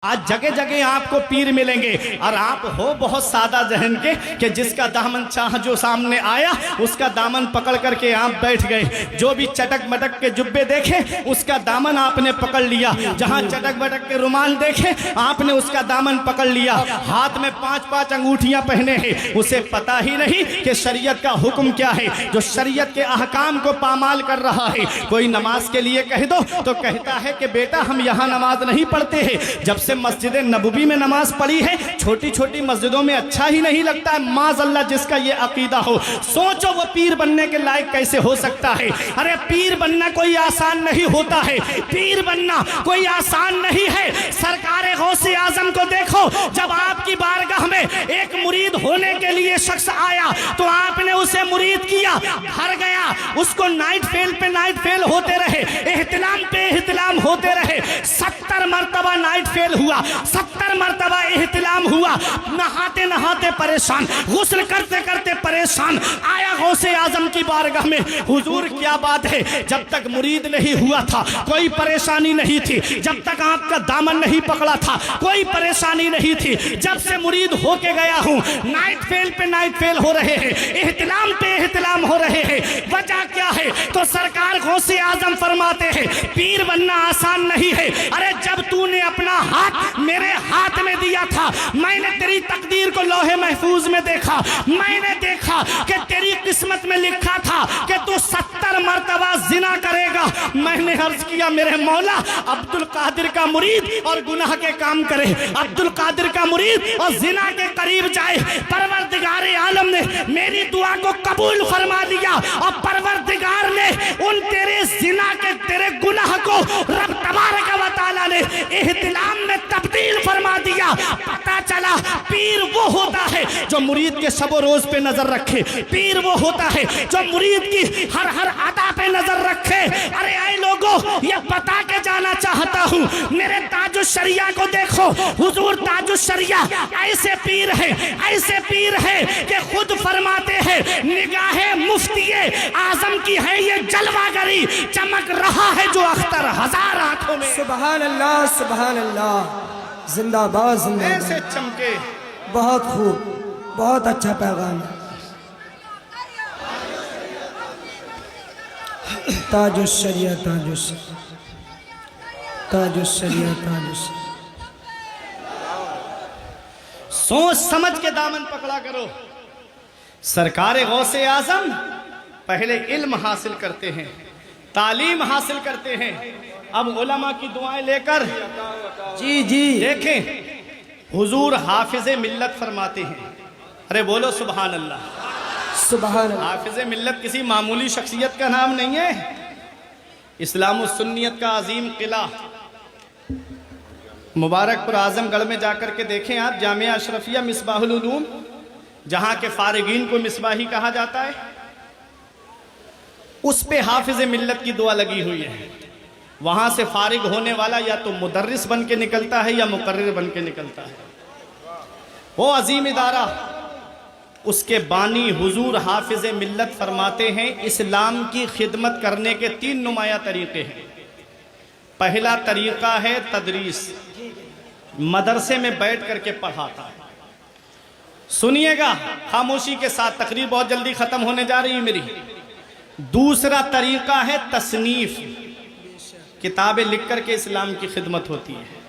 آج جگہ جگہ آپ کو پیر ملیں گے اور آپ ہو بہت سادہ ذہن کے کہ جس کا دامن چاہ جو سامنے آیا اس کا دامن پکڑ کر کے آپ بیٹھ گئے، جو بھی چٹک مٹک کے جبے دیکھے اس کا دامن آپ نے پکڑ لیا، جہاں چٹک مٹک کے رومال دیکھے آپ نے اس کا دامن پکڑ لیا، ہاتھ میں 5 انگوٹھیاں پہنے ہیں، اسے پتا ہی نہیں کہ شریعت کا حکم کیا ہے، جو شریعت کے احکام کو پامال کر رہا ہے۔ کوئی نماز کے لیے کہہ دو تو کہتا ہے کہ بیٹا ہم یہاں نماز نہیں پڑھتے ہیں، جب سے مسجد نبوی میں نماز پڑھی ہے چھوٹی چھوٹی مسجدوں میں اچھا ہی نہیں لگتا ہے۔ معاذ اللہ جس کا یہ عقیدہ ہو، سوچو وہ پیر بننے کے لائق کیسے ہو سکتا ہے؟ ارے پیر بننا کوئی آسان نہیں ہوتا ہے، پیر بننا کوئی آسان نہیں ہے۔ سرکار غوث اعظم کو دیکھو، جب آپ کی بارگاہ میں ایک مرید ہونے کے لیے شخص آیا تو آپ نے اسے مرید کیا، گھر گیا، اس کو نائٹ فیل پہ نائٹ فیل ہوتے رہے، احتلام پہ احتلام ہوتے رہے، 70 مرتبہ نائٹ فیل ہوا، 70 مرتبہ احتلام ہوا، نہاتے نہاتے پریشان، غسل کرتے کرتے پریشان، آیا غوث اعظم کی بارگاہ میں، حضور کیا بات ہے، جب تک مرید نہیں ہوا تھا کوئی پریشانی نہیں تھی، جب تک آپ کا دامن نہیں پکڑا تھا کوئی پریشانی نہیں تھی، جب سے مرید ہو کے گیا ہوں نائٹ فیل پہ نائٹ فیل ہو رہے ہیں، احتلام پہ احتلام ہو رہے ہیں، وجہ کیا ہے؟ تو سرکار غوث اعظم فرماتے ہیں پیر بننا آسان نہیں ہے۔ ارے جب تو نے اپنا ہاتھ میرے ہاتھ میں دیا تھا، میں نے تیری تقدیر کو لوح محفوظ میں دیکھا، میں نے دیکھا کہ تیری قسمت میں لکھا تھا کہ تو 70 مرتبہ زنا کرے گا۔ میں نے عرض کیا میرے مولا، عبد القادر کا مرید اور گناہ کے کام کرے، عبد القادر کا مرید اور زنا کے قریب جائے، پروردگار عالم نے میری دعا کو قبول فرما لیا، اور پروردگار نے ان تیرے زنا کے تیرے گناہ کو رب تبارک و تعالی نے احتلام میں تبدیل فرما دیا۔ پتا چلا پیر وہ ہوتا ہے جو مرید کے شب و روز پہ نظر رکھے، پیر وہ ہوتا ہے جو مرید کی ہر عطا پہ نظر رکھے۔ ارے اے لوگوں، یہ بتا کے جانا چاہتا ہوں، میرے تاج الشریعہ کو دیکھو، حضور تاج الشریعہ ایسے پیر ہے کہ خود فرماتے ہیں نگاہ مفتی اعظم کی ہے یہ جلوہ گری، چمک رہا ہے جو اختر ہزار آنکھوں میں۔ سبحان اللہ سبحان اللہ، زندہ باد زندہ باد، ایسے چمکے۔ بہت خوب، بہت اچھا پیغام ہے۔ تاج الشریعہ تاج الشریعہ تاج الشریعہ تاج الشریعہ۔ سوچ سمجھ کے دامن پکڑا کرو۔ سرکار غوث اعظم پہلے علم حاصل کرتے ہیں، تعلیم حاصل کرتے ہیں، اب علماء کی دعائیں لے کر جی جی دیکھیں حضور حافظ ملت فرماتے ہیں۔ ارے بولو سبحان اللہ۔ سبحان اللہ۔ حافظ ملت کسی معمولی شخصیت کا نام نہیں ہے، اسلام و سنیت کا عظیم قلعہ۔ مبارک پر اعظم گڑھ میں جا کر کے دیکھیں آپ، جامعہ اشرفیہ مصباح العلوم، جہاں کے فارغین کو مصباحی کہا جاتا ہے، اس پہ حافظ ملت کی دعا لگی ہوئی ہے۔ وہاں سے فارغ ہونے والا یا تو مدرس بن کے نکلتا ہے یا مقرر بن کے نکلتا ہے۔ وہ عظیم ادارہ، اس کے بانی حضور حافظ ملت فرماتے ہیں اسلام کی خدمت کرنے کے 3 نمایاں طریقے ہیں۔ پہلا طریقہ ہے تدریس، مدرسے میں بیٹھ کر کے پڑھاتا ہے۔ سنیے گا خاموشی کے ساتھ، تقریر بہت جلدی ختم ہونے جا رہی ہے میری۔ دوسرا طریقہ ہے تصنیف، کتابیں لکھ کر کے اسلام کی خدمت ہوتی ہے۔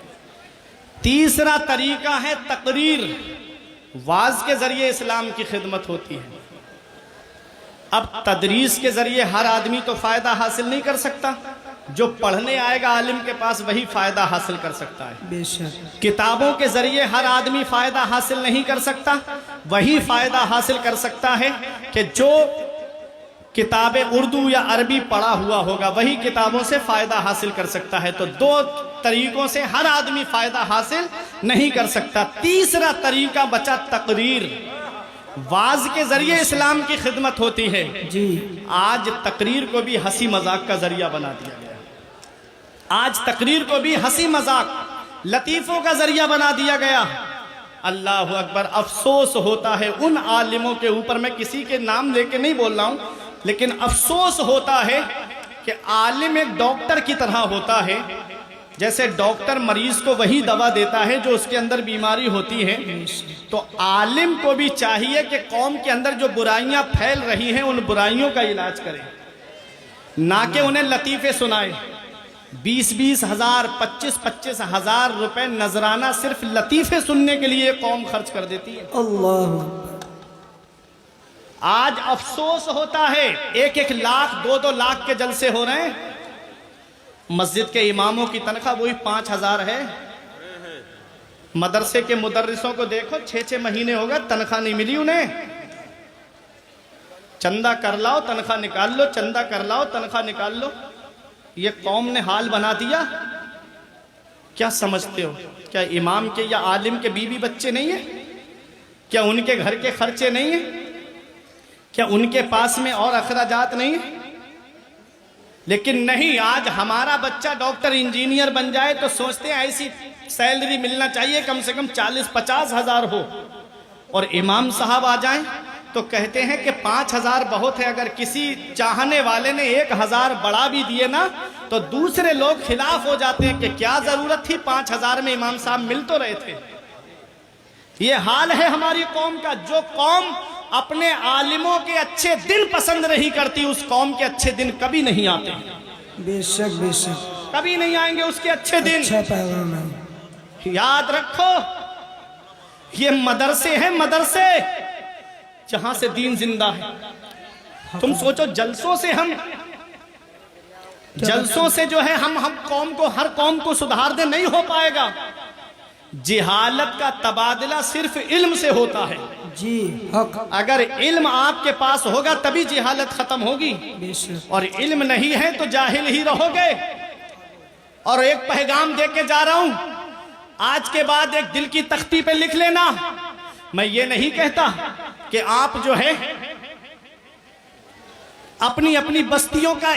تیسرا طریقہ ہے تقریر، واعظ کے ذریعے اسلام کی خدمت ہوتی ہے۔ اب تدریس کے ذریعے ہر آدمی تو فائدہ حاصل نہیں کر سکتا، جو پڑھنے آئے گا عالم کے پاس وہی فائدہ حاصل کر سکتا ہے۔ بے شک۔ کتابوں کے ذریعے ہر آدمی فائدہ حاصل نہیں کر سکتا، وہی فائدہ حاصل کر سکتا ہے کہ جو کتاب اردو یا عربی پڑھا ہوا ہوگا وہی کتابوں سے فائدہ حاصل کر سکتا ہے۔ تو 2 طریقوں سے ہر آدمی فائدہ حاصل نہیں کر سکتا۔ تیسرا طریقہ بچا تقریر، واعظ کے ذریعے اسلام کی خدمت ہوتی ہے۔ جی آج تقریر کو بھی ہنسی مذاق کا ذریعہ بنا دیا گیا، آج تقریر کو بھی ہنسی مذاق لطیفوں کا ذریعہ بنا دیا گیا۔ اللہ اکبر، افسوس ہوتا ہے ان عالموں کے اوپر، میں کسی کے نام لے کے نہیں بول رہا ہوں، لیکن افسوس ہوتا ہے کہ عالم ایک ڈاکٹر کی طرح ہوتا ہے، جیسے ڈاکٹر مریض کو وہی دوا دیتا ہے جو اس کے اندر بیماری ہوتی ہے، تو عالم کو بھی چاہیے کہ قوم کے اندر جو برائیاں پھیل رہی ہیں ان برائیوں کا علاج کرے، نہ کہ انہیں لطیفے سنائے۔ 20-20 ہزار 25-25 ہزار روپے نذرانہ صرف لطیفے سننے کے لیے قوم خرچ کر دیتی ہے۔ اللہ آج افسوس ہوتا ہے 1-1 لاکھ 2-2 لاکھ کے جلسے ہو رہے ہیں، مسجد کے اماموں کی تنخواہ وہی 5,000 ہے، مدرسے کے مدرسوں کو دیکھو 6-6 مہینے ہو گئے تنخواہ نہیں ملی انہیں، چندہ کر لاؤ تنخواہ نکال لو، چندہ کر لاؤ تنخواہ نکال لو۔ یہ قوم نے حال بنا دیا۔ کیا سمجھتے ہو؟ کیا امام کے یا عالم کے بیوی بچے نہیں ہیں؟ کیا ان کے گھر کے خرچے نہیں ہیں؟ کیا ان کے پاس میں اور اخراجات نہیں ہیں؟ لیکن نہیں، آج ہمارا بچہ ڈاکٹر انجینئر بن جائے تو سوچتے ہیں ایسی سیلری ملنا چاہیے کم سے کم 40-50 ہزار ہو، اور امام صاحب آ جائیں تو کہتے ہیں کہ 5,000 بہت ہے، اگر کسی چاہنے والے نے 1,000 بڑھا بھی دیے نا تو دوسرے لوگ خلاف ہو جاتے ہیں کہ کیا ضرورت تھی، 5,000 میں امام صاحب مل تو رہے تھے۔ یہ حال ہے ہماری قوم کا۔ جو قوم اپنے عالموں کے اچھے دن پسند نہیں کرتی، اس قوم کے اچھے دن کبھی نہیں آتے، بے شک بے شک، کبھی نہیں آئیں گے اس کے اچھے دن۔ اچھا پیغام ہے۔ یاد رکھو، یہ مدرسے ہیں، مدرسے جہاں سے دین زندہ ہے۔ تم سوچو جلسوں سے جو ہے ہم قوم کو، ہر قوم کو سدھار دے، نہیں ہو پائے گا۔ جہالت کا تبادلہ صرف علم سے ہوتا ہے۔ جی حق، اگر علم آپ کے پاس ہوگا تبھی جہالت ختم ہوگی، بے شک، اور علم نہیں ہے تو جاہل ہی رہو گے۔ اور ایک پیغام دے کے جا رہا ہوں، آج کے بعد ایک دل کی تختی پہ لکھ لینا۔ میں یہ نہیں کہتا کہ آپ جو ہے اپنی بستیوں کا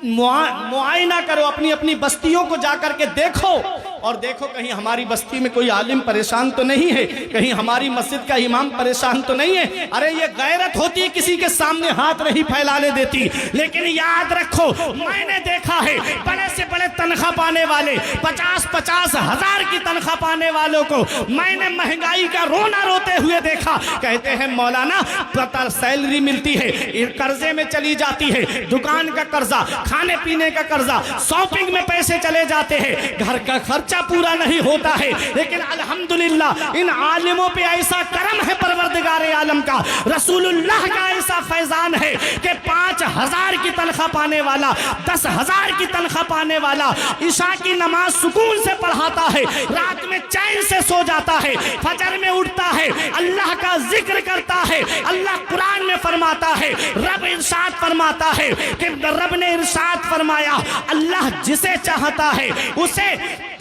معائنہ کرو، اپنی بستیوں کو جا کر کے دیکھو، اور دیکھو کہیں ہماری بستی میں کوئی عالم پریشان تو نہیں ہے، کہیں ہماری مسجد کا امام پریشان تو نہیں ہے۔ ارے یہ غیرت ہوتی ہے، کسی کے سامنے ہاتھ نہیں پھیلانے دیتی۔ لیکن یاد رکھو، میں نے دیکھا ہے بڑے سے بڑے تنخواہ پانے والے، 50-50 ہزار کی تنخواہ پانے والوں کو میں نے مہنگائی کا رونا روتے ہوئے دیکھا۔ کہتے ہیں مولانا پتہ سیلری ملتی ہے، قرضے میں چلی جاتی ہے، دکان کا قرضہ، کھانے پینے کا قرضہ، شاپنگ میں پیسے چلے جاتے ہیں، گھر کا خرچہ پورا نہیں ہوتا ہے۔ لیکن الحمدللہ ان عالموں پہ ایسا کرم ہے پروردگار عالم کا، رسول اللہ کا ایسا فیضان ہے کہ 5,000 کی تنخواہ پانے والا، 10,000 کی تنخواہ پانے والا عشاء کی نماز سکون سے پڑھاتا ہے، رات میں چین سے سو جاتا ہے، فجر میں اٹھتا ہے، اللہ کا ذکر کرتا ہے۔ اللہ قرآن میں فرماتا ہے، رب ارشاد فرماتا ہے کہ رب نے ارشاد فرمایا، اللہ جسے چاہتا ہے اسے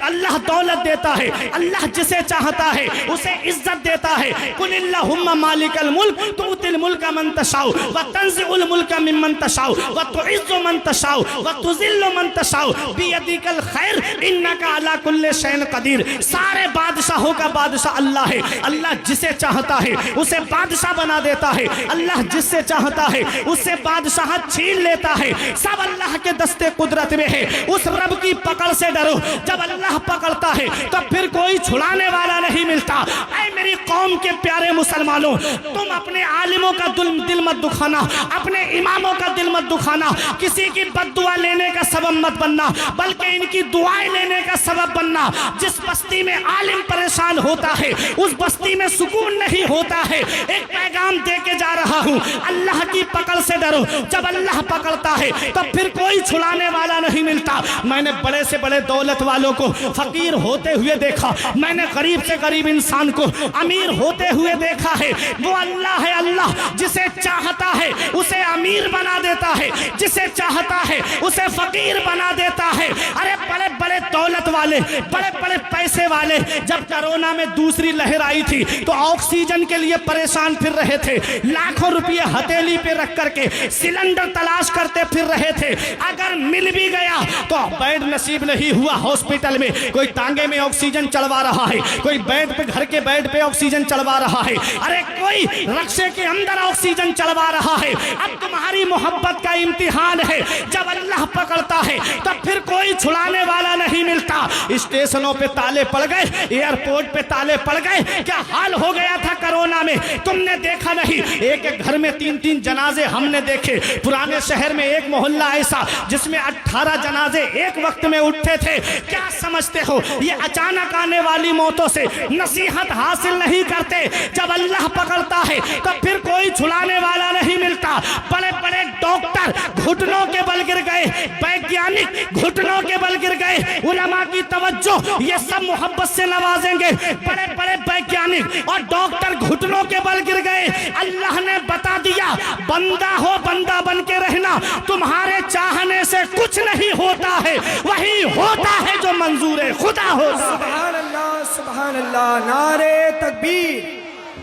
اللہ دولت دیتا ہے، اللہ جسے چاہتا ہے اسے عزت دیتا ہے۔ قل اللہم مالک الملک تؤتی الملک من تشاء وتنزع الملک ممن تشاء وتعز من تشاء وتذل من تشاء بیدک الخیر انک علی کل شیء قدیر۔ سارے بادشاہوں کا بادشاہ اللہ ہے۔ اللہ جسے چاہتا ہے اسے بادشاہ بنا دیتا ہے، اللہ جس سے چاہتا ہے اس سے بادشاہت چھین لیتا ہے۔ سب اللہ کے دستے قدرت میں ہے۔ اس رب کی پکڑ سے ڈرو، جب اللہ پکڑتا ہے تو پھر کوئی چھڑانے والا نہیں ملتا۔ اے میری قوم کے پیارے مسلمانوں، تم اپنے عالموں کا دل مت دکھانا، اپنے اماموں کا دل مت دکھانا، کسی کی بد دعا لینے کا سبب مت بننا، بلکہ ان کی دعائیں لینے کا سبب بننا۔ جس بستی میں عالم پریشان ہوتا ہے اس بستی میں سکون نہیں ہوتا ہے۔ ایک پیغام دے کے جا رہا ہوں، اللہ کی پکڑ سے ڈرو، جب اللہ پکڑتا ہے تو پھر کوئی چھڑانے والا نہیں ملتا۔ میں نے بڑے سے بڑے دولت والوں کو فقیر ہوتے ہوئے دیکھا، میں نے غریب سے غریب انسان کو امیر ہوتے ہوئے دیکھا ہے۔ وہ اللہ ہے، اللہ جسے چاہتا ہے اسے امیر بنا دیتا ہے، جسے چاہتا ہے اسے فقیر بنا دیتا ہے۔ ارے بڑے بڑے دولت والے، بڑے بڑے پیسے والے جب کرونا میں دوسری لہر آئی تھی تو آکسیجن کے لیے پریشان پھر رہے تھے، لاکھوں روپے ہتھیلی پہ رکھ کر کے سلنڈر تلاش کرتے پھر رہے تھے۔ اگر مل بھی گیا تو بیڈ نصیب نہیں ہوا ہاسپٹل میں، کوئی ٹانگے میں آکسیجن چڑھوا رہا ہے، کوئی بیڈ پہ گھر کے بیڈ پہ آکسیجن چڑھوا चढ़वा रहा है, अरे कोई रक्शे के अंदर ऑक्सीजन चढ़वा रहा है। अब तुम्हारी मोहब्बत का इम्तिहान है, जब अल्लाह पकड़ता है तब फिर कोई छुड़ाने वाला नहीं मिलता। स्टेशनों पे ताले पड़ गए, एयरपोर्ट पे ताले पड़ गए, क्या हाल हो गया था कोरोना में, तुमने देखा नहीं? एक एक घर में 3-3 जनाजे हमने देखे। पुराने शहर में एक मोहल्ला ऐसा जिसमें 18 जनाजे एक वक्त में उठते थे। क्या समझते हो, ये अचानक आने वाली मौतों से नसीहत हासिल नहीं करते। जब अल्लाह पकड़ता है तब फिर कोई छुड़ाने वाला नहीं मिलता। बड़े बड़े डॉक्टर घुटनों के बल गिर गए, वैज्ञानिक घुटनों के बल गिर गए, उलमा की तवज्जो ये सब मोहब्बत से नवाजेंगे। बड़े बड़े वैज्ञानिक और डॉक्टर घुटनों के बल गिर गए। अल्लाह ने बता दिया, बंदा हो बंदा बन के रहना, तुम्हारे चाहने से कुछ नहीं होता है, वही होता है जो मंजूर खुदा होता है। सुभान अल्लाह, सुभान अल्लाह। नारे तकबीर,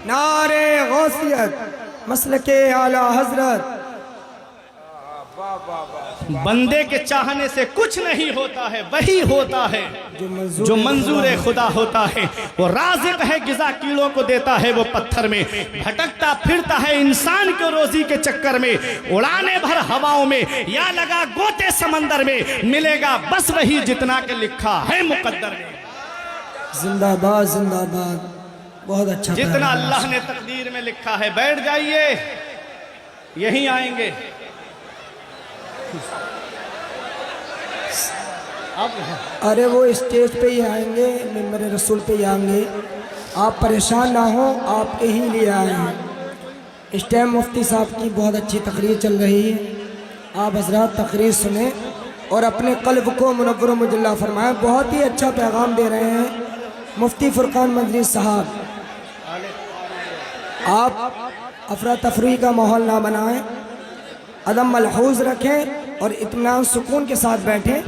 नारे गौसियत, मसलके आला हजरत। बंदे के चाहने से कुछ नहीं होता है, वही होता है जो मंजूर खुदा होता है। वो राज़िक है, गिज़ा कीड़ों को देता है वो पत्थर में, भटकता फिरता है इंसान को रोजी के चक्कर में, उड़ाने भर हवाओं में या लगा गोते समंदर में, मिलेगा बस वही जितना के लिखा है मुकद्दर में। जिंदाबाद जिंदाबाद, बहुत अच्छा। जितना अल्लाह ने तकदीर में लिखा है। बैठ जाइए, यहीं आएंगे अब। अरे वो स्टेज पे ही आएंगे, मेरे रसूल पे ही आएंगे। आप परेशान ना हो, आप यहीं लिए आए हैं। इस टाइम मुफ्ती साहब की बहुत अच्छी तकरीर चल रही है, आप हजरात तकरीर सुने और अपने कल्ब को मुनव्वर मुजल्ला फरमाएं। बहुत ही अच्छा पैगाम दे रहे हैं मुफ्ती फुरकान मंजरी साहब। आप अफरा तफरी का माहौल ना बनाएं, अदम मलहूज रखें और इत्मीनान सुकून के साथ बैठें।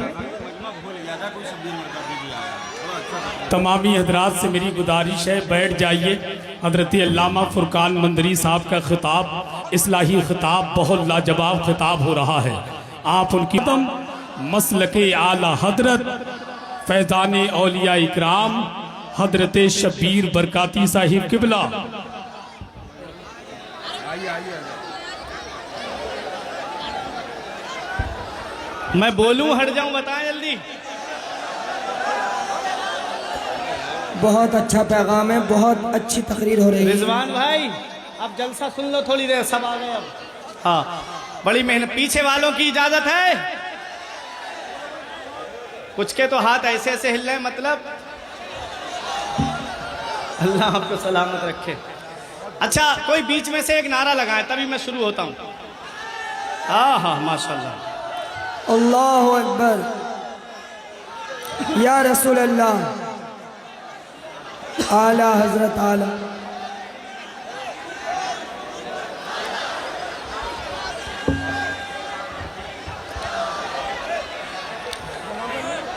तमामी हजरात से मेरी गुजारिश है, बैठ जाइए। हज़रत अल्लामा फुरकान मंदरी साहब का खिताब, इस्लाही खिताब, बहुत लाजवाब खिताब हो रहा है। आप उनकी तम मसलके आला हजरत फैज़ान औलिया इकराम हजरत शब्बीर बरकाती साहिब किबला। मैं बोलूं हट जाऊं, बताएं जल्दी। बहुत अच्छा पैगाम है, बहुत अच्छी तकरीर हो रही है। रिजवान भाई अब जलसा सुन लो थोड़ी देर, सब आ गए अब। हाँ, बड़ी मेहनत। पीछे वालों की इजाजत है? कुछ के तो हाथ ऐसे ऐसे हिल रहे हैं, मतलब अल्लाह आपको सलामत रखे। अच्छा, कोई बीच में से एक नारा लगाए तभी मैं शुरू होता हूँ। हाँ हाँ, माशाल्लाह। अल्लाहु अकबर, या रसूल अल्लाह, आला हजरत आला।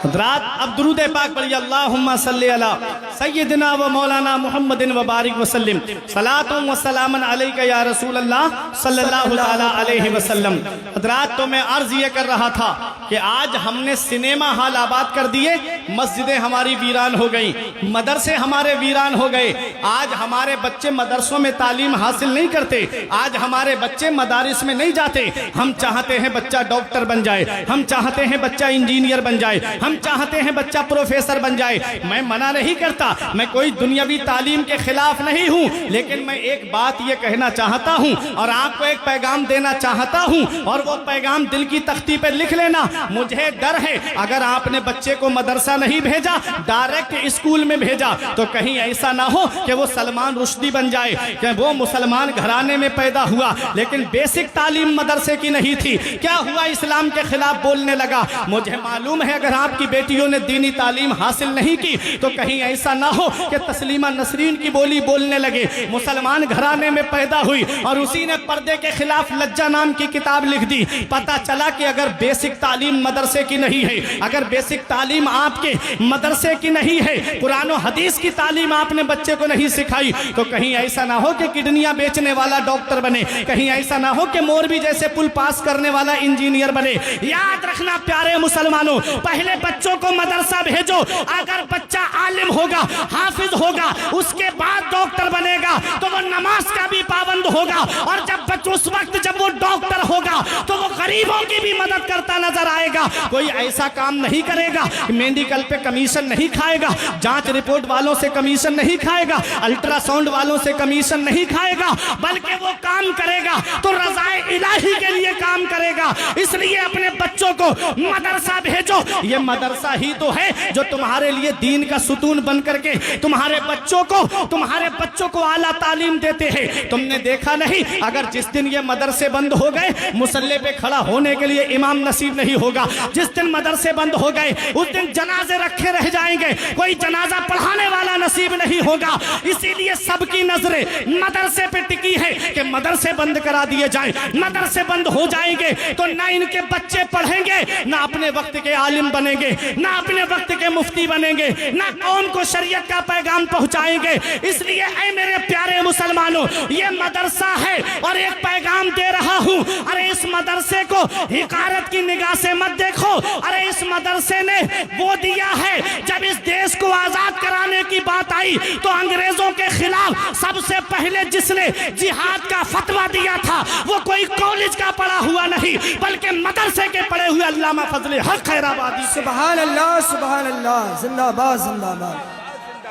हज़रात अब दुरूद पाक पढ़िए। अल्लाहुम्मा सल्ली अला सय्यिदिना व मौलाना मुहम्मदिन व बारिक वसल्लम, सलातुम व सलामन अलैका या रसूल अल्लाह सल्लल्लाहु ताला अलैहि वसल्लम। हज़रात, तो मैं अर्ज ये कर रहा था कि आज हमने सिनेमा हॉल आबाद कर दिए, मस्जिदें हमारी वीरान हो गई, मदरसे हमारे वीरान हो गए। आज हमारे बच्चे मदरसों में तालीम हासिल नहीं करते, आज हमारे बच्चे मदारिस में नहीं जाते। हम चाहते हैं बच्चा डॉक्टर बन जाए, हम चाहते हैं बच्चा इंजीनियर बन जाए, हम चाहते हैं बच्चा प्रोफेसर बन जाए। मैं मना नहीं करता, मैं कोई दुनियावी तालीम के खिलाफ नहीं हूं, लेकिन मैं एक बात ये कहना चाहता हूं और आपको एक पैगाम देना चाहता हूं, और वो पैगाम दिल की तख्ती पर लिख लेना। मुझे डर है अगर आपने बच्चे को मदरसा नहीं भेजा, डायरेक्ट स्कूल में भेजा, तो कहीं ऐसा ना हो कि वो सलमान रुश्दी बन जाए, कि वो मुसलमान घराने में पैदा हुआ लेकिन बेसिक तालीम मदरसे की नहीं थी। क्या हुआ, इस्लाम के खिलाफ बोलने लगा। मुझे मालूम है अगर आपकी बेटियों ने दीनी तालीम हासिल नहीं की तो कहीं ऐसा ना हो कि तस्लीमा नसरीन की बोली बोलने लगे। मुसलमान घराने में पैदा हुई और उसी ने पर्दे के खिलाफ लज्जा नाम की किताब लिख दी। पता चला कि अगर बेसिक तालीम तालीम मदरसे की नहीं है, अगर बेसिक तालीम आपके मदरसे की नहीं है, कुरान और हदीस की तालीम आपने बच्चे को नहीं सिखाई, तो कहीं ऐसा ना हो कि किडनियां बेचने वाला डॉक्टर बने, कहीं ऐसा ना हो कि मोरबी जैसे पुल पास करने वाला इंजीनियर बने। याद रखना प्यारे मुसलमानों, पहले बच्चों को मदरसा भेजो, अगर बच्चा आलिम होगा, हाफिज होगा, उसके बाद डॉक्टर बनेगा तो वो नमाज का भी पाबंद होगा, और जब उस वक्त जब वो डॉक्टर होगा तो वो गरीबों की भी मदद करता नजर आएगा। कोई ऐसा काम नहीं करेगा, मेडिकल पे कमीशन नहीं खाएगा, जांच रिपोर्ट वालों से कमीशन नहीं खाएगा, अल्ट्रासाउंड वालों से कमीशन नहीं खाएगा, बल्कि वो काम करेगा तो रज़ाए इलाही के लिए काम करेगा। इसलिए अपने बच्चों को मदरसा भेजो। ये मदरसा ही तो है जो तुम्हारे लिए दीन का सुतून बन करके तुम्हारे बच्चों को आला तालीम देते हैं। तुमने देखा नहीं, अगर जिस दिन ये मदरसे बंद हो गए, मुसल्ले पे खड़ा होने के लिए इमाम नसीब नहीं होगा, जिस दिन मदरसे बंद हो गए उस दिन जनाजे रखे रह जाएंगे, कोई जनाजा पढ़ाने वाला नसीब नहीं होगा। इसीलिए सबकी नजरें मदरसे पे टिकी है कि मदरसे बंद करा दिए जाए। मदरसे बंद हो जाएंगे तो ना इनके बच्चे पढ़ेंगे, ना अपने वक्त के आलिम बनेंगे, ना अपने वक्त के मुफ्ती बनेंगे, ना कौम को शरीयत का पैगाम पहुंचाएंगे। इसलिए ऐ मेरे प्यारे मुसलमानों, ये मदरसा है और एक पैगाम दे रहा हूं। अरे इस मदरसे को हिकारत की निगाह से मत देखो। अरे इस मदरसे ने वो दिया है, जब इस देश को आजाद कराने की बात आई तो अंग्रेजों के खिलाफ सबसे पहले जिसने जिहाद का फतवा दिया था वो कोई कॉलेज का पढ़ा हुआ नहीं, बल्कि मदरसे के पढ़े हुए अल्लामा फजले हक खैराबादी। सुभान अल्लाह, सुभान अल्लाह, जिंदाबाद जिंदाबाद,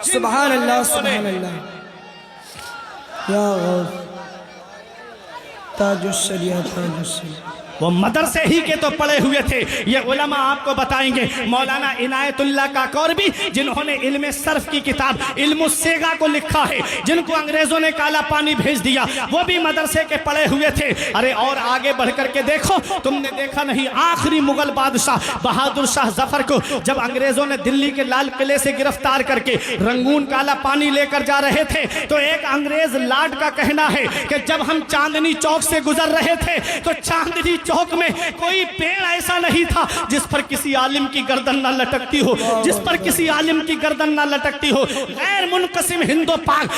सुभान अल्लाह, सुभान अल्लाह। या ताजुश शरीयत, ताजुश शरीयत, वो मदरसे ही के तो पढ़े हुए थे। ये उलमा आपको बताएंगे, मौलाना इनायतुल्लाह काकोरबी जिन्होंने इल्म सर्फ की किताब इल्म सेगा को लिखा है, जिनको अंग्रेजों ने काला पानी भेज दिया, वो भी मदरसे के पढ़े हुए थे। अरे और आगे बढ़ करके देखो, तुमने देखा नहीं, आखिरी मुगल बादशाह बहादुर शाह जफर को जब अंग्रेजों ने दिल्ली के लाल किले से गिरफ्तार करके रंगून काला पानी लेकर जा रहे थे, तो एक अंग्रेज लाट का कहना है कि जब हम चांदनी चौक से गुजर रहे थे तो चांदनी चौक में कोई पेड़ ऐसा नहीं था जिस पर किसी आलिम की गर्दन ना लटकती हो, जिस पर किसी आलिम की गर्दन ना लटकती हो। गैर मुनकसिम हिंदो पाक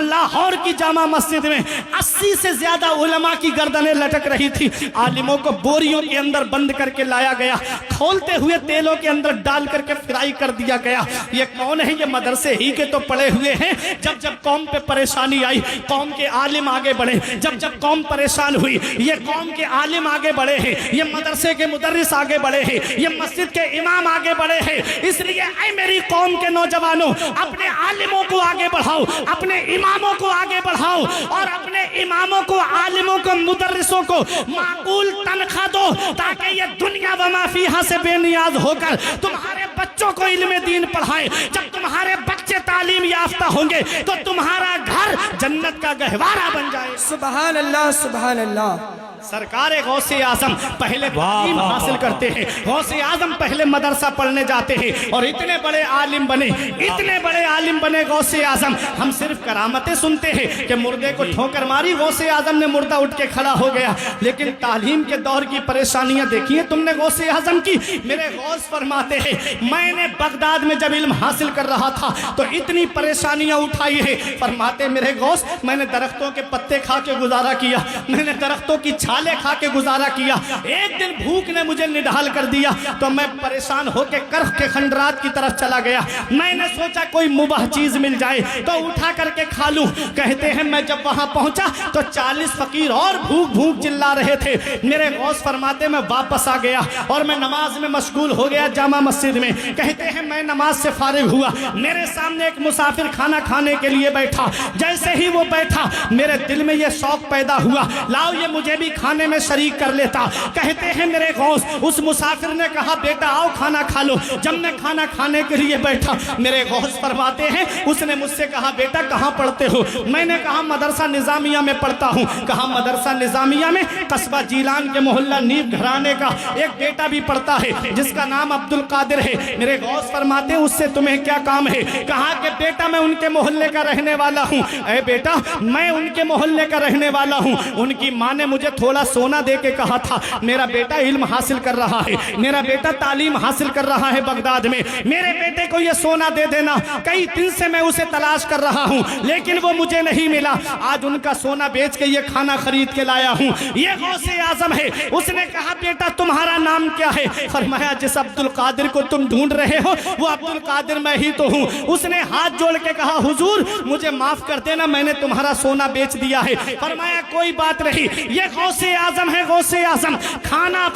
लाहौर की जामा मस्जिद में 80 से ज्यादा उलमा की गर्दनें लटक रही थी। आलिमों को बोरियों के अंदर बंद करके लाया गया, खोलते हुए तेलों के अंदर डाल करके फ्राई कर दिया गया। ये कौन है? ये मदरसे ही के तो पड़े हुए हैं। जब जब कौम पे परेशानी आई, कौम के आलिम आगे बढ़े, जब जब कौम परेशान हुई, ये कौम के आलिम आगे बढ़े हैं, ये मदरसे के मुदर्रिस आगे बढ़े हैं, ये मस्जिद के इमाम आगे बढ़े हैं। इसलिए ऐ मेरी कौम के नौजवानों, अपने आलिमों को आगे बढ़ाओ, अपने इमामों को आगे बढ़ाओ, और अपने इमामों को, आलिमों को, मुदर्रिसों को माकूल तनख्वाह दो, ताकि ये दुनिया व मा फीहा से बेनियाज होकर तुम्हारे बच्चों को इल्म दीन पढ़ाए। जब तुम्हारे बच्चे तालीम याफ्ता होंगे तो तुम्हारा घर जन्नत का गहवारा बन जाए। सुभान अल्लाह, सुभान अल्लाह। सरकार गौसे आजम पहले तालीम हासिल करते हैं, गौसे आजम पहले मदरसा पढ़ने जाते हैं और इतने बड़े आलिम बने, इतने बड़े आलिम बने गौसे आजम। हम सिर्फ करामतें सुनते हैं कि मुर्दे को ठोकर मारी, गौसे आजम ने मुर्दा उठ के खड़ा हो गया, लेकिन तालीम के दौर की परेशानियां देखी है तुमने गौसे आजम की। मेरे गौस फरमाते हैं, मैंने बगदाद में जब इल्म हासिल कर रहा था तो इतनी परेशानियां उठाई है। फरमाते मेरे गौस, मैंने दरख्तों के पत्ते खा के गुजारा किया, मैंने दरख्तों की छाले खा के गुजारा किया। एक दिन भूख ने मुझे निढाल कर दिया तो मैं परेशान होकर कर्ख के खंडरात की तरफ चला गया। मैंने सोचा कोई मुबाह चीज मिल जाए तो उठा करके खा लूं। कहते हैं मैं जब वहां पहुंचा तो 40 फकीर और भूख भूख चिल्ला रहे थे। मेरे गौस फरमाते मैं वापस आ गया और मैं नमाज में मशगूल हो गया जामा मस्जिद में। कहते हैं मैं नमाज से फारिग हुआ, मेरे सामने एक मुसाफिर खाना खाने के लिए बैठा। जैसे ही वो बैठा मेरे दिल में ये शौक पैदा हुआ, लाओ ये मुझे भी खाने में शरीक कर लेता। कहते हैं मेरे गौस, उस मुसाफिर ने कहा बेटा आओ खाना खा लो। जब मैं खाना खाने के लिए बैठा, मेरे गौस फरमाते हैं उसने मुझसे कहा बेटा कहाँ पढ़ते हो? मैंने कहा मदरसा निजामिया में पढ़ता हूँ। कहा मदरसा निजामिया में? कस्बा जीलान के मोहल्ला नीब घराने का एक बेटा भी पढ़ता है जिसका नाम अब्दुल कादिर है। मेरे गौस फरमाते हैं उससे तुम्हें क्या काम है? कहा कि बेटा मैं उनके मोहल्ले का रहने वाला हूँ। अरे बेटा मैं उनके मोहल्ले का रहने वाला हूँ, उनकी माँ ने मुझे थोड़ा सोना दे के कहा था मेरा बेटा इल्म हासिल कर रहा है, मेरा बेटा तालीम हासिल कर रहा है बगदाद में, मेरे बेटे को ये सोना दे देना। कई दिन से मैं उसे तलाश कर रहा हूँ लेकिन वो मुझे नहीं मिला। आज उनका सोना बेच के ये खाना खरीद के लाया हूँ। ये गौसे आजम है। उसने कहा बेटा तुम्हारा नाम क्या है? फरमाया जिस अब्दुल कादिर को तुम ढूंढ रहे हो वो अब्दुल कादिर मैं ही तो हूँ। उसने हाथ जोड़ के कहा हुजूर मुझे माफ कर देना, मैंने तुम्हारा सोना बेच दिया है। फरमाया कोई बात नहीं, ये गौसे आजम है। गौसे आजम खाना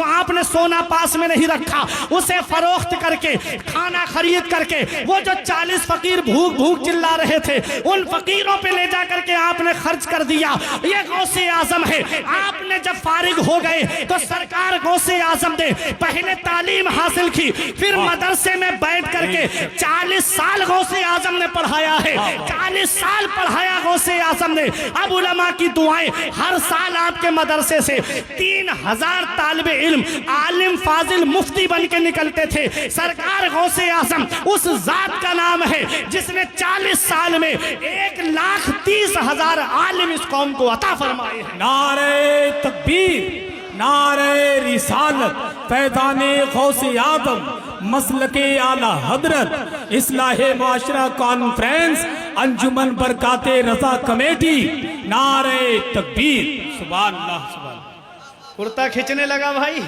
आपने सोना पास में नहीं रखा, उसे फरोख्त करके खाना खरीद करके वो जो 40 फकीर भूख भूख चिल्ला रहे थे उन फकीरों पे ले जा करके आपने खर्च कर दिया। ये गौसे आजम है। आपने जब फारिग हो गए तो सरकार गौसे आजम ने पहले तालीम हासिल की, फिर मदरसे में बैठ करके 40 साल गौसे आजम ने पढ़ाया है। 40 साल पढ़ाया गौसे आजम ने। अब उलमा की दुआएं, हर साल आपके मदरसे से 3000 तालिबे इल्म आलिम फाजिल मुफ्ती बन के निकलते थे। सरकार गौसे आजम उस जात का नाम है जिसने 40 साल में 1,30,000 आलिम इस कौम को अता फरमाए हैं। नारे तकबीर, नारे रिसालत, पैदाने गौसे आदम, मसलके आला हजरत, इस्लाहे माशरा कॉन्फ्रेंस, अंजुमन बरकाते रजा कमेटी, नारे तकबीर। सुभान अल्लाह, सुभान अल्लाह। कुर्ता खींचने लगा भाई,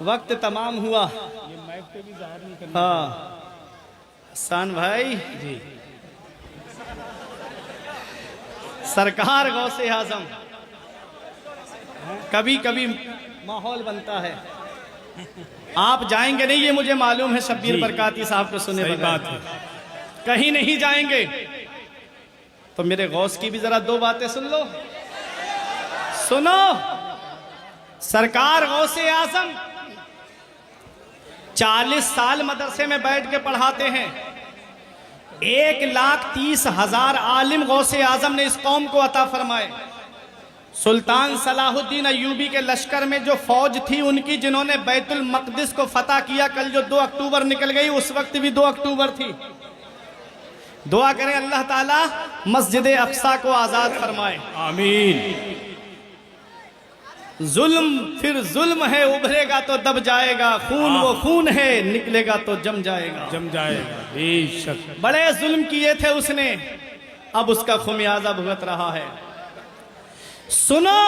वक्त तमाम हुआ। हाँ हसन भाई जी, सरकार गौसे आजम, कभी कभी माहौल बनता है। आप जाएंगे नहीं ये मुझे मालूम है, शब्बीर बरकाती साहब को सुने सही बगैर बात है। कहीं नहीं जाएंगे तो मेरे गौस की भी जरा दो बातें सुन लो। सुनो, सरकार गौसे आजम 40 साल मदरसे में बैठ के पढ़ाते हैं। 1,30,000 आलिम गौसे आजम ने इस कौम को अता फरमाए। सुल्तान सलाहुद्दीन अय्यूबी के लश्कर में जो फौज थी उनकी, जिन्होंने बैतुल मक़दिस को फतह किया, कल जो 2 अक्टूबर निकल गई, उस वक्त भी 2 अक्टूबर थी। दुआ करें अल्लाह ताला मस्जिद अक्सा को आजाद फरमाए, आमीन। जुल्म फिर जुल्म है, उभरेगा तो दब जाएगा, खून वो खून है, निकलेगा तो जम जाएगा, जम जाएगा बेशक। बड़े जुल्म किए थे उसने, अब उसका खुमियाजा भुगत रहा है। सुनो,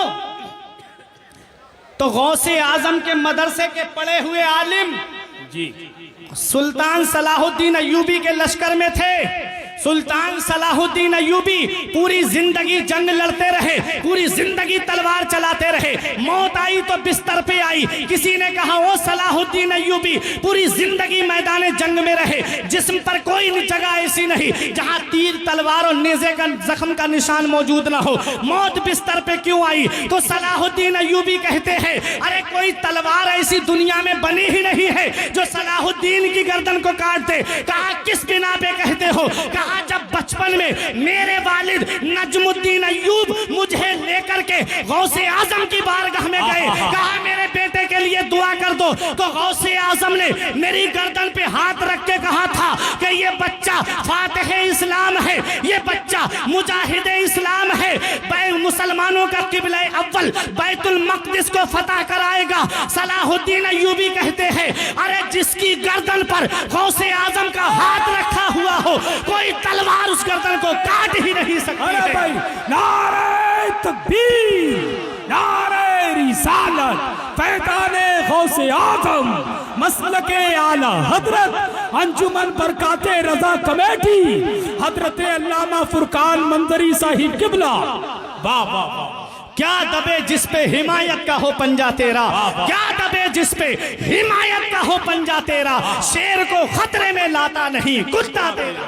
तो गौसे आजम के मदरसे के पढ़े हुए आलिम जी सुल्तान सलाहुद्दीन अय्यूबी के लश्कर में थे। सुल्तान सलाहुद्दीन अय्यूबी पूरी जिंदगी जंग लड़ते रहे, पूरी जिंदगी तलवार चलाते रहे। मौत आई तो बिस्तर पे आई। किसी ने कहा ओ सलाहुद्दीन अय्यूबी पूरी जिंदगी मैदान जंग में रहे, जिस्म पर कोई जगह ऐसी नहीं जहां तीर तलवार और नेज़े का जख्म का निशान मौजूद ना हो। मौत बिस्तर पे क्यों आई? तो सलाहुद्दीन अय्यूबी कहते हैं अरे कोई तलवार ऐसी दुनिया में बनी ही नहीं है जो सलाहुद्दीन की गर्दन को काट दे। कहा किस बिना पे कहते हो? कहा जब बचपन में मेरे वालिद नजमुद्दीन अय्यूब मुझे लेकर के गौसे आजम की बारगाह में गए, कहा मेरे बेटे के लिए दुआ कर दो, तो गौसे आजम ने मेरी गर्दन पे हाथ रख के कहा था कि ये बच्चा फातिह इस्लाम है, ये बच्चा मुजाहिद इस्लाम है, मुसलमानों का किबला अव्वल बैतुल मक़दिस को फतह कराएगा। सलाहुद्दीन अय्यूबी कहते हैं अरे जिसकी गर्दन पर गौसे आजम का हाथ रखा हुआ हो, कोई तलवार उस गर्दन को काट ही नहीं सकती है। भाई नारे तकबीर, नारे रिसालत, पैदाने गौसे आजम, मसलके आला हजरत, अंजुमन बरकाते रजा कमेटी, हजरत अल्लामा फुरकान मंजरी साहिब किबला। वाह वाह वाह। क्या दबे जिस पे हिमायत का हो पंजा तेरा, क्या दबे जिस पे हिमायत का हो पंजा तेरा, शेर को खतरे में लाता नहीं कुत्ता तेरा।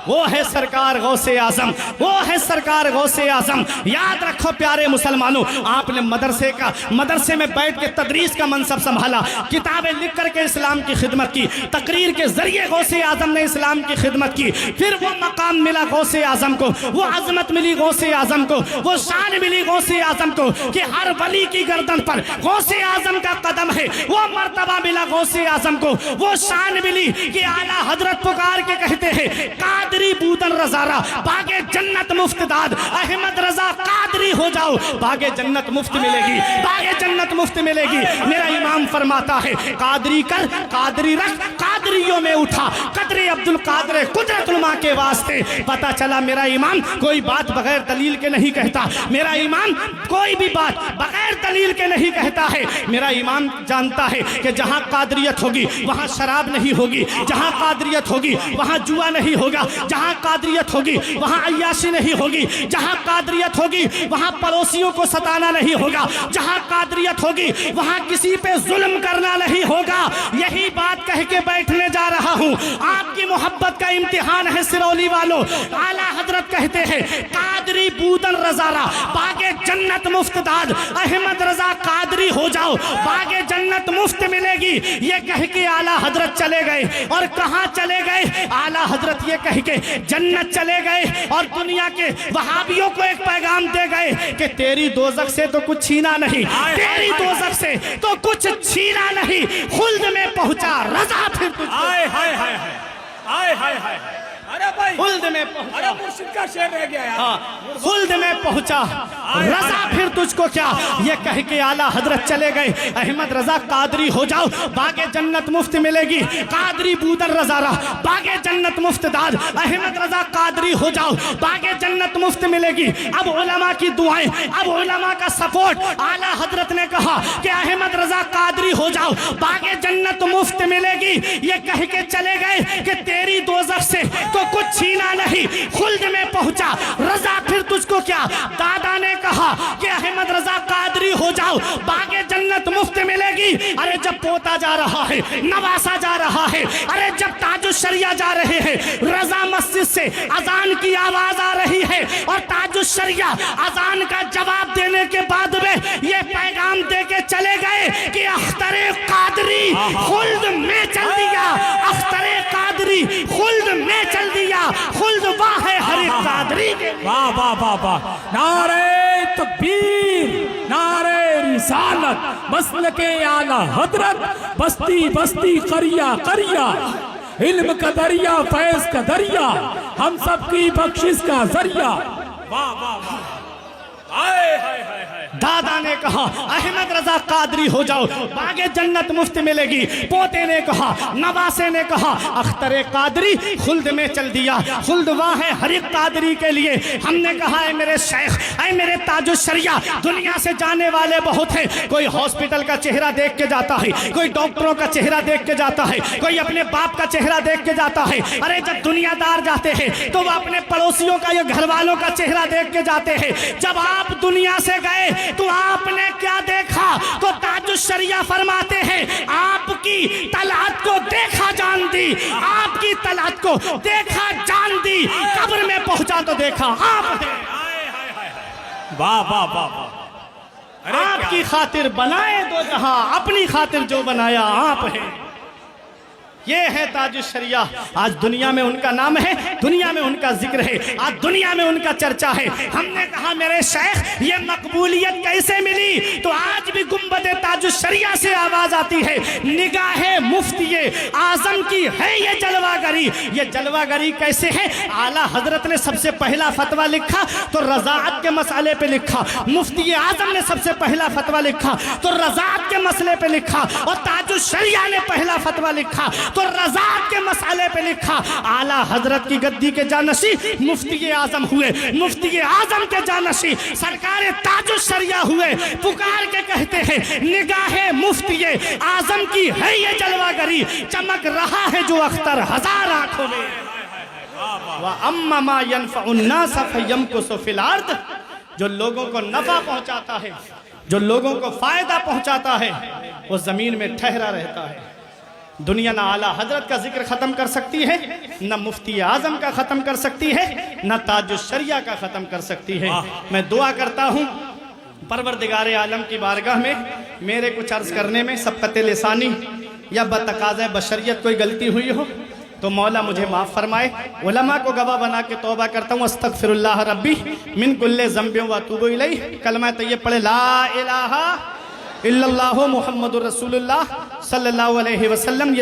वो है सरकार गौसे आजम, वो है सरकार गौसे आजम। याद रखो प्यारे मुसलमानों, आपने मदरसे में बैठ के तदरीस का मनसब संभाला, किताबें लिख करके इस्लाम की खिदमत की, तकरीर के जरिए गौसे आजम ने इस्लाम की खिदमत की। फिर वो मकाम मिला गौसे आजम को, वो अजमत मिली गौसे आजम को, वो शान मिली गौसे आजम को कि हर वली की गर्दन पर गौसे आजम का कदम है। वो मर्तबा मिला गौसे आजम को, वो शान मिली कि आला हजरत पुकार के कहते हैं कादरी बूदन रज़ारा बागे जन्नत मुफ्त दाद, अहमद रजा कादरी हो जाओ बागे जन्नत मुफ्त मिलेगी, बागे जन्नत मुफ्त मिलेगी। मेरा इमाम फरमाता है कादरी कर कादरी रख, कादरियों में उठा कदरे अब्दुल कादर कुदरतुल माँ के वास्ते। पता चला मेरा इमाम कोई बात बगैर दलील के नहीं कहता, मेरा इमाम कोई भी बात बगैर दलील के नहीं कहता है। मेरा इमाम जानता है कि जहाँ कादरियत होगी वहाँ शराब नहीं होगी, जहाँ कादरियत होगी वहाँ जुआ नहीं होगा, जहाँ कादरियत होगी वहाँ अय्याशी नहीं होगी, जहाँ कादरियत होगी वहाँ पड़ोसियों को सताना नहीं होगा, जहाँ कादरियत होगी वहाँ किसी पे जुल्म करना नहीं होगा। यही बात कह के बैठने जा रहा हूँ। आपकी मोहब्बत का इम्तिहान है सिरौली वालों। आला हजरत कहते हैं कादरी बूदन रज़ारा बागे जन्नत मुफ्त दाद, अहमद रजा कादरी हो जाओ बागे जन्नत मुफ्त मिलेगी। ये कह के आला हजरत चले गए। और कहाँ चले गए? आला हजरत ये कह के जन्नत चले गए और दुनिया के वहाबियों को एक पैगाम दे गए कि तेरी दोज़ख से तो कुछ छीना नहीं, तेरी दोज़ख से तो कुछ छीना नहीं, खुल्द में पहुंचा रजा फिर तुझको। अरे भाई खुल्द में पहुंचा, अरे मुर्शिद का शेर रह गया यार। हाँ, खुल्द में पहुंचा रजा फिर तुझको क्या। ये कह के आला हजरत चले गए अहमद रजा कादरी हो जाओ बागे जन्नत मुफ्त मिलेगी, कादरी बूदन रज़ारा बागे जन्नत मुफ्त दाद, अहमद रजा कादरी हो जाओ बागे जन्नत मुफ्त मिलेगी। अब उलमा की दुआएं, अब उलमा का सपोर्ट। आला हजरत ने कहा कि अहमद रजा कादरी हो जाओ बागे जन्नत मुफ्त मिलेगी। ये कह के चले गए कि तेरी दोज़ख से तो कुछ छीना नहीं, खुल्द में पहुंचा रजा फिर तुझको क्या। दादा ने कहा कि अहमद रजा कादरी हो जाओ बागे जन्नत मुफ्त मिलेगी। अरे जब पोता जा रहा है, नवासा जा रहा है, अरे जब ताजुश शरिया जा रहे हैं, रजा मस्जिद से अजान की आवाज आ रही है और ताजुश शरिया अजान का जवाब देने के बाद में ये पैगाम दे के चले गए कि अख्तरे कादरी खुल्द में चल दिया, अख्तरे कादरी खुल्द में चल दिया, खुल्द वाह है हर एक कादरी के। वाह वाह वाह वाह, नारे तकबीर, नारे रिसालत, मसलके आला हजरत, बस्ती बस्ती करिया करिया, इल्म का दरिया फैज का दरिया, हम सब की बख्शिश का जरिया। वाह वाह वाह, हाय हाय हाय हाय। दादा ने कहा अहमद रजा कादरी हो जाओ बागे जन्नत मुफ्त मिलेगी। पोते ने कहा, नवासे ने कहा अख्तरे कादरी खुल्द में चल दिया, खुल्द वाह है हर एक कादरी के लिए। हमने कहा है मेरे शेख, ऐ मेरे ताजुश शरिया, दुनिया से जाने वाले बहुत हैं। कोई हॉस्पिटल का चेहरा देख के जाता है, कोई डॉक्टरों का चेहरा देख के जाता है, कोई अपने बाप का चेहरा देख के जाता है। अरे जब दुनियादार जाते हैं तो वो अपने पड़ोसियों का या घर वालों का चेहरा देख के जाते हैं। जब आप दुनिया से गए तो आपने क्या देखा? तो ताजुश शरिया फरमाते हैं आपकी तलात को देखा जान दी, आपकी तलात को देखा जान दी, कब्र में पहुंचा तो देखा आप है। वाह वाह वाह वाह, आपकी खातिर बनाए दो जहां, अपनी खातिर जो बनाया आप है। ये है ताजुश शरिया। आज दुनिया में उनका नाम है, दुनिया में उनका जिक्र है, आज दुनिया में उनका चर्चा है। हमने कहा मेरे शेख ये मकबूलियत कैसे मिली? तो आज भी गुंबद ताजुश शरिया से आवाज आती है, निगाहे मुफ्ती आजम की है ये जलवागरी। ये जलवागरी कैसे है? आला हजरत ने सबसे पहला फतवा लिखा तो रज़ाअत के मसले पे लिखा, मुफ्ती आजम ने सबसे पहला फतवा लिखा तो रज़ाअत के मसले पे लिखा, और ताजुश शरिया ने पहला फतवा लिखा तो रज़ाअत के मसले पे लिखा। आला हजरत की गद्दी के जानशी मुफ्ती आजम हुए, मुफ्ती आजम के जानशी सरकार ताजुश शरिया हुए। पुकार के कहते हैं निगाहे मुफ्ती आजम की है ये जलवागरी, चमक रहा है जो अख्तर हजार आंखों में। व अम्मा मा यनफ़उन्नास फ़यमकुसु फ़िल अर्द, जो लोगों को नफा पहुंचाता है, जो लोगों को फायदा पहुंचाता है, वो जमीन में ठहरा रहता है। दुनिया ना आला हजरत का जिक्र ख़त्म कर सकती है, न मुफ्ती आज़म का ख़त्म कर सकती है, न ताजुश शरिया का ख़त्म कर सकती है। मैं दुआ करता हूँ परवरदिगार आलम की बारगाह में मेरे कुछ अर्ज़ करने में सबक़त लिसानी या बतकाज़े बशरियत कोई गलती हुई हो तो मौला मुझे माफ़ फरमाए। उलमा को गवाह बना के तौबा करता हूँ, अस्तग़फिरुल्लाह रब्बी मिन कुल्ले ज़ंबिन व अतूबु इलैह। कलमा तय्यब पढ़े ला इलाहा इल्लल्लाहु मुहम्मदुर रसूलुल्लाह सल्लल्लाहु अलैहि वसल्लम।